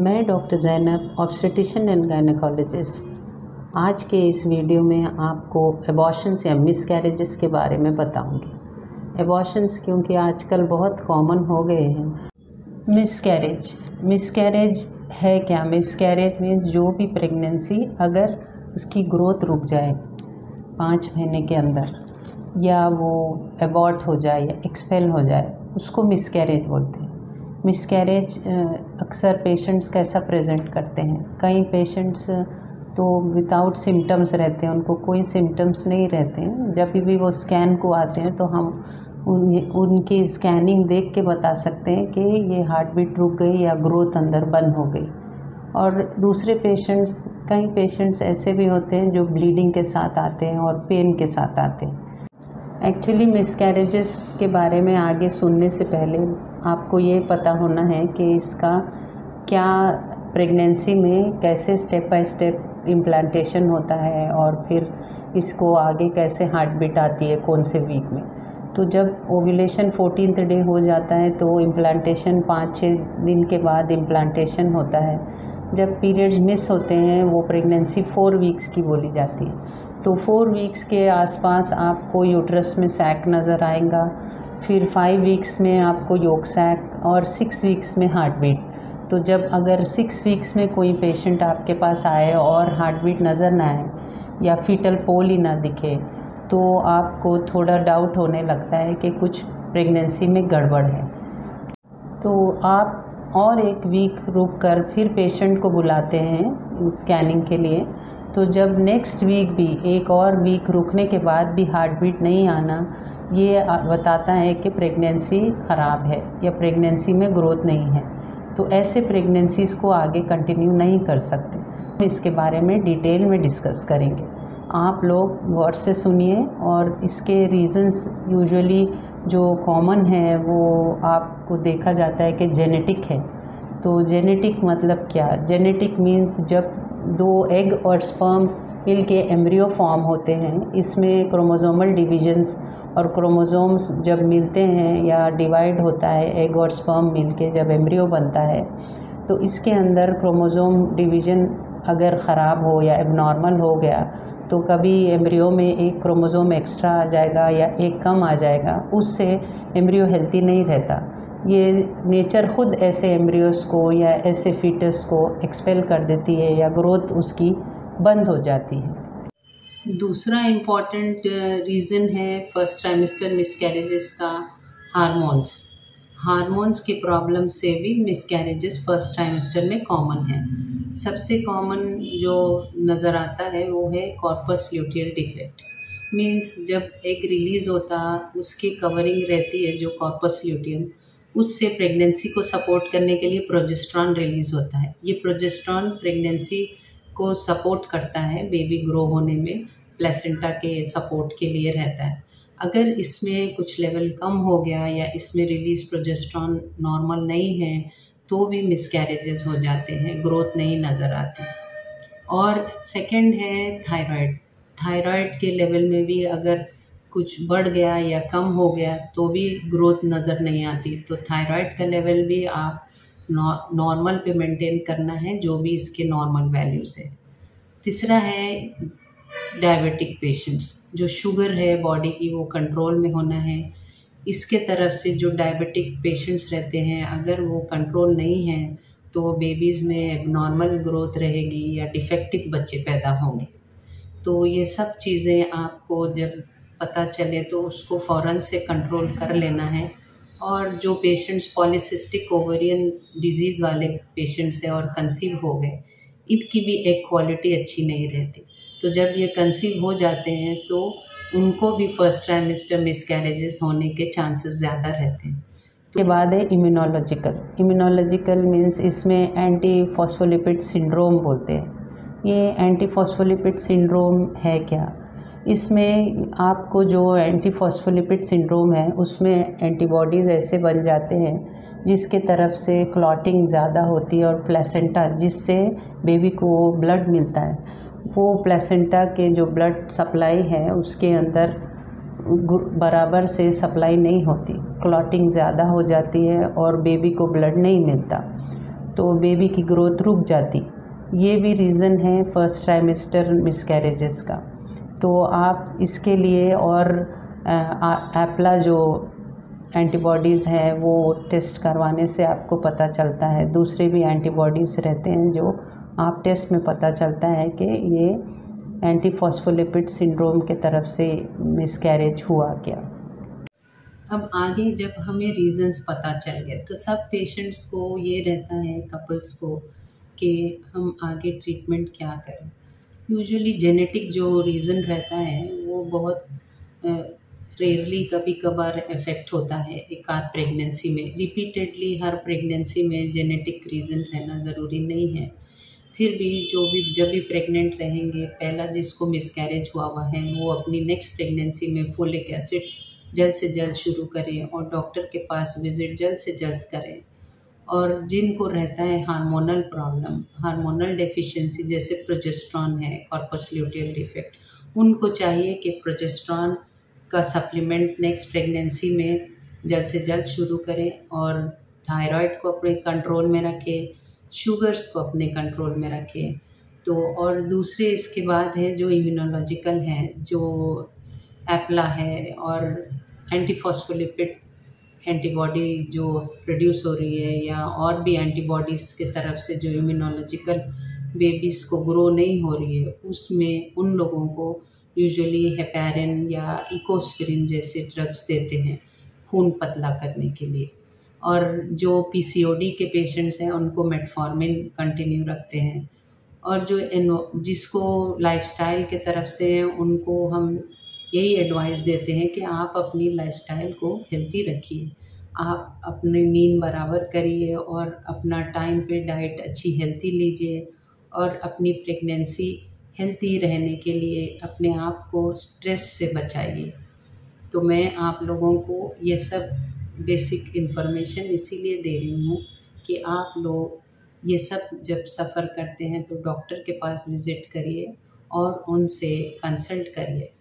मैं doctor Zainab, obstetrician and gynaecologist. आज के इस वीडियो में आपको एबॉर्शंस या मिसकैरेजेस के बारे में बताऊंगी। एबॉर्शंस क्योंकि आजकल बहुत कॉमन हो गए हैं। मिसकैरेज है क्या? मिसकैरेज मीन्स जो भी प्रेगनेंसी अगर उसकी ग्रोथ रुक जाए 5 महीने के अंदर, या वो एबॉर्ट हो जाए या एक्सपेल हो जाए, उसको मिसकैरेज बोलते हैं। मिसकैरेज अक्सर पेशेंट्स कैसा प्रेजेंट करते हैं। कई पेशेंट्स तो विदाउट सिम्टम्स रहते हैं, उनको कोई सिम्टम्स नहीं रहते हैं। जब भी वो स्कैन को आते हैं तो हम उनकी स्कैनिंग देख के बता सकते हैं कि ये हार्ट बीट रुक गई या ग्रोथ अंदर बंद हो गई। और दूसरे पेशेंट्स, कई पेशेंट्स ऐसे भी होते हैं जो ब्लीडिंग के साथ आते हैं और पेन के साथ आते हैं। एक्चुअली मिसकैरेजेस के बारे में आगे सुनने से पहले आपको ये पता होना है कि इसका क्या प्रेगनेंसी में कैसे स्टेप बाय स्टेप इम्प्लांटेशन होता है और फिर इसको आगे कैसे हार्ट बीट आती है कौन से वीक में। तो जब ओव्यूलेशन 14th डे हो जाता है तो इम्प्लांटेशन 5-6 दिन के बाद इम्प्लांटेशन होता है। जब पीरियड्स मिस होते हैं वो प्रेगनेंसी 4 वीक्स की बोली जाती है। तो 4 वीक्स के आसपास आपको यूट्रस में सैक नज़र आएगा, फिर 5 वीक्स में आपको योक सैक और 6 वीक्स में हार्ट बीट। तो जब अगर 6 वीक्स में कोई पेशेंट आपके पास आए और हार्ट बीट नज़र ना आए या फीटल पोल ही ना दिखे तो आपको थोड़ा डाउट होने लगता है कि कुछ प्रेगनेंसी में गड़बड़ है। तो आप और 1 वीक रुक कर फिर पेशेंट को बुलाते हैं स्कैनिंग के लिए। तो जब नेक्स्ट वीक भी 1 और वीक रुकने के बाद भी हार्ट बीट नहीं आना, ये बताता है कि प्रेगनेंसी ख़राब है या प्रेगनेंसी में ग्रोथ नहीं है। तो ऐसे प्रेगनेंसीज़ को आगे कंटिन्यू नहीं कर सकते। इसके बारे में डिटेल में डिस्कस करेंगे। आप लोग गौर से सुनिए और इसके रीज़न्स यूजुअली जो कॉमन है वो आपको देखा जाता है कि जेनेटिक है। तो जेनेटिक मतलब क्या? जेनेटिक मीन्स जब 2 एग और स्पर्म मिल के एम्ब्रियो फॉर्म होते हैं, इसमें क्रोमोसोमल डिविजन्स और क्रोमोसोम्स जब मिलते हैं या डिवाइड होता है, एग और स्पर्म मिल के जब एम्ब्रियो बनता है तो इसके अंदर क्रोमोसोम डिवीज़न अगर ख़राब हो या एबनॉर्मल हो गया तो कभी एम्ब्रियो में 1 क्रोमोसोम एक्स्ट्रा आ जाएगा या 1 कम आ जाएगा, उससे एम्ब्रियो हेल्थी नहीं रहता। ये नेचर खुद ऐसे एम्ब्रियोस को या ऐसे फीटस को एक्सपेल कर देती है या ग्रोथ उसकी बंद हो जाती है। दूसरा इम्पॉर्टेंट रीज़न है फर्स्ट ट्राइमेस्टर मिसकैरेजेस का हार्मोन्स की प्रॉब्लम से भी मिसकैरेजेस फर्स्ट ट्राइमेस्टर में कॉमन है। सबसे कॉमन जो नज़र आता है वो है कॉर्पस ल्यूटियल डिफेक्ट। मीन्स जब एग रिलीज़ होता उसकी कवरिंग रहती है जो कॉर्पस ल्यूटियम, उससे प्रेगनेंसी को सपोर्ट करने के लिए प्रोजेस्टेरॉन रिलीज़ होता है। ये प्रोजेस्टेरॉन प्रेगनेंसी को सपोर्ट करता है, बेबी ग्रो होने में प्लेसेंटा के सपोर्ट के लिए रहता है। अगर इसमें कुछ लेवल कम हो गया या इसमें रिलीज़ प्रोजेस्टेरॉन नॉर्मल नहीं है तो भी मिसकैरेजेस हो जाते हैं, ग्रोथ नहीं नज़र आती। और सेकंड है थायराइड के लेवल में भी अगर कुछ बढ़ गया या कम हो गया तो भी ग्रोथ नज़र नहीं आती। तो थायराइड का लेवल भी आप नॉर्मल पे मेंटेन करना है, जो भी इसके नॉर्मल वैल्यूज़ है। तीसरा है डायबिटिक पेशेंट्स, जो शुगर है बॉडी की वो कंट्रोल में होना है। इसके तरफ से जो डायबिटिक पेशेंट्स रहते हैं अगर वो कंट्रोल नहीं है तो बेबीज़ में नॉर्मल ग्रोथ रहेगी या डिफेक्टिव बच्चे पैदा होंगे। तो ये सब चीज़ें आपको जब पता चले तो उसको फ़ौरन से कंट्रोल कर लेना है। और जो पेशेंट्स पॉलीसिस्टिक ओवेरियन डिजीज़ वाले पेशेंट्स हैं और कंसीव हो गए, इनकी भी एक क्वालिटी अच्छी नहीं रहती। तो जब ये कंसीव हो जाते हैं तो उनको भी फर्स्ट ट्राइमेस्टर मिसकैरेजेस होने के चांसेस ज़्यादा रहते हैं। तो के बाद है इम्यूनोलॉजिकल मीन्स इसमें एंटी फॉस्फोलिपिड सिंड्रोम बोलते हैं। ये एंटी फॉस्फोलिपिड सिंड्रोम है क्या? इसमें आपको जो एंटी फॉस्फोलिपिड सिंड्रोम है उसमें एंटीबॉडीज़ ऐसे बन जाते हैं जिसके तरफ से क्लॉटिंग ज़्यादा होती है और प्लेसेंटा, जिससे बेबी को ब्लड मिलता है, वो प्लेसेंटा के जो ब्लड सप्लाई है उसके अंदर बराबर से सप्लाई नहीं होती, क्लॉटिंग ज़्यादा हो जाती है और बेबी को ब्लड नहीं मिलता। तो बेबी की ग्रोथ रुक जाती। ये भी रीज़न है फर्स्ट ट्राइमेस्टर मिसकैरेजेस का। तो आप इसके लिए और एप्ला जो एंटीबॉडीज़ है वो टेस्ट करवाने से आपको पता चलता है। दूसरे भी एंटीबॉडीज़ रहते हैं जो आप टेस्ट में पता चलता है कि ये एंटी फॉस्फोलिपिड सिंड्रोम के तरफ से मिसकैरेज हुआ क्या। अब आगे जब हमें रीज़न्स पता चल गए तो सब पेशेंट्स को ये रहता है, कपल्स को, कि हम आगे ट्रीटमेंट क्या करें। यूजुअली जेनेटिक जो रीज़न रहता है वो बहुत रेयरली कभी कभार इफ़ेक्ट होता है एक आध प्रेगनेंसी में। रिपीटेडली हर प्रेगनेंसी में जेनेटिक रीज़न रहना ज़रूरी नहीं है। फिर भी जब भी प्रेग्नेंट रहेंगे, पहला जिसको मिसकैरेज हुआ है वो अपनी नेक्स्ट प्रेगनेंसी में फोलिक एसिड जल्द से जल्द शुरू करें और डॉक्टर के पास विज़िट जल्द से जल्द करें। और जिनको रहता है हार्मोनल प्रॉब्लम, हार्मोनल डेफिशिएंसी, जैसे प्रोजेस्टेरॉन है, कॉर्पस ल्यूटियल डिफेक्ट, उनको चाहिए कि प्रोजेस्टेरॉन का सप्लीमेंट नेक्स्ट प्रेगनेंसी में जल्द से जल्द शुरू करें और थायराइड को अपने कंट्रोल में रखें, शुगर्स को अपने कंट्रोल में रखें। तो और दूसरे इसके बाद है जो इम्यूनोलॉजिकल हैं, जो एप्ला है और एंटीफॉस्फोलिपिड एंटीबॉडी जो प्रोड्यूस हो रही है, या और भी एंटीबॉडीज़ के तरफ से जो इम्यूनोलॉजिकल बेबीज़ को ग्रो नहीं हो रही है, उसमें उन लोगों को यूजुअली हेपेरिन या इकोस्पिरिन जैसे ड्रग्स देते हैं खून पतला करने के लिए। और जो पीसीओडी के पेशेंट्स हैं उनको मेटफॉर्मिन कंटिन्यू रखते हैं। और जिसको लाइफस्टाइल के तरफ से हैं उनको हम यही एडवाइस देते हैं कि आप अपनी लाइफस्टाइल को हेल्दी रखिए, आप अपनी नींद बराबर करिए और अपना टाइम पे डाइट अच्छी हेल्दी लीजिए और अपनी प्रेगनेंसी हेल्दी रहने के लिए अपने आप को स्ट्रेस से बचाइए। तो मैं आप लोगों को ये सब बेसिक इन्फॉर्मेशन इसीलिए दे रही हूँ कि आप लोग ये सब जब सफ़र करते हैं तो डॉक्टर के पास विज़िट करिए और उनसे कंसल्ट करिए।